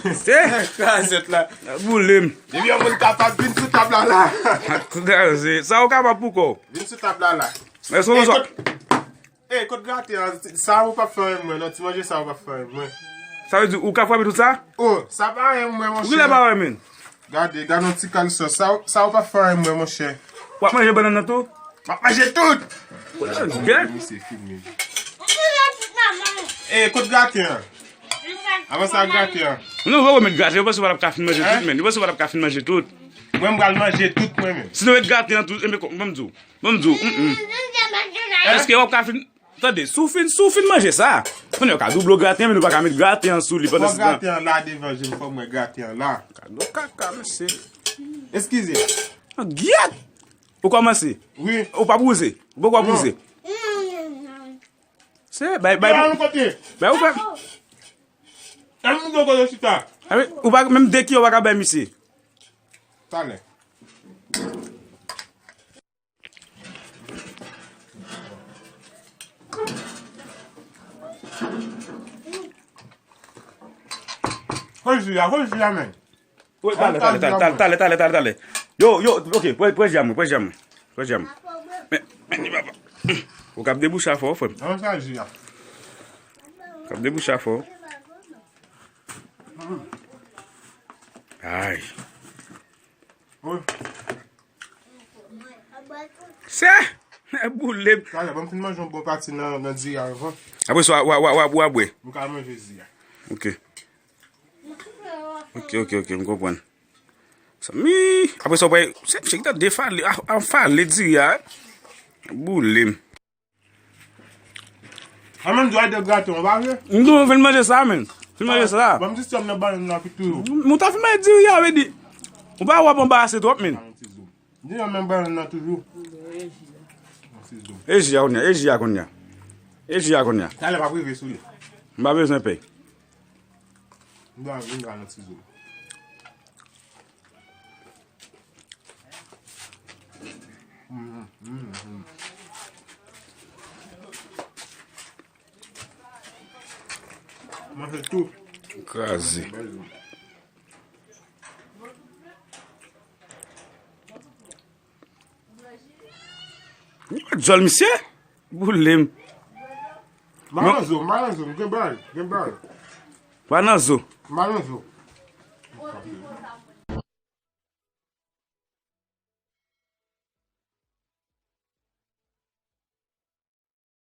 Se? Krasette la. Boulem. Debi yon moun kapap vin sou tabla la. Grazi. Sa ou kapap pou ko? Vin sou tabla la. E son so. Kote gate, sa ou pa fè mwen, non ti manje sa ou pa fè mwen. Sa ou di ou ka fwa bi tout sa? Oh, sa pa mwen mon Ou chè. ki le ba wè men? Gade, gade non ti kalso, sa ou pa fè mwen mon chè. Wap manje banan nan tou? Ma manje tout! Gen? Mi se filme. Kote gate yon. Avan sa gate yon. Nou wè wè met gate, yo wè sou wap ka fin manje tout men. Yo wè sou wap ka fin manje tout. Mwen mga manje tout mwen men. Si nou wè gate nan tout, eme kon, mbamdou. Mbamdou, Eske wap ka fin... Tade, sou fin manje sa. Mwen yo ka doublo gate, men nou pa ka met gate yon sou li. Mwen gate yon la devan, jen fò mwen gate yon la. Kado kaka, mese. Eskize. Gyat! Ou koman se? Oui. Ou pa bouze? Ou pa bouze? Se, bay An kote. ou pa... An moun do kote chita. Ou pa, menm deki ou waka bay misi. Tale. Hol jya men. Tale. Yo, ok, pwè jam. Men, ou kap debou chafo, fèm. An sa jya. Kap debou chafo. Ay. Se, boulem. Tale, bon fin manjon bon pati nan ziya avon. Apre so wabwe. Mwen ka manje ziya. Ok, m kompwen. Mi, apre so wè, se ki ta defan li, an fan li ziya. Boulem. A men dwa de gate, mwen ba vye? Mwen fin manje sa men. Fin manje sa. Mwen di som nan ban nan pitou. Mwen ta fin manje ziya we di. Mwen pa wap mwen ba ase trop men. Di yon men ban nan toujou. Eji ya konya. Tale pa prive sou li. Mba bezwen pey. Mwen ba nan tizou. Mwen se tou. Kazi. Jol misye? Boulem. Manan zo, gen bal. Wana zo? Manan zo.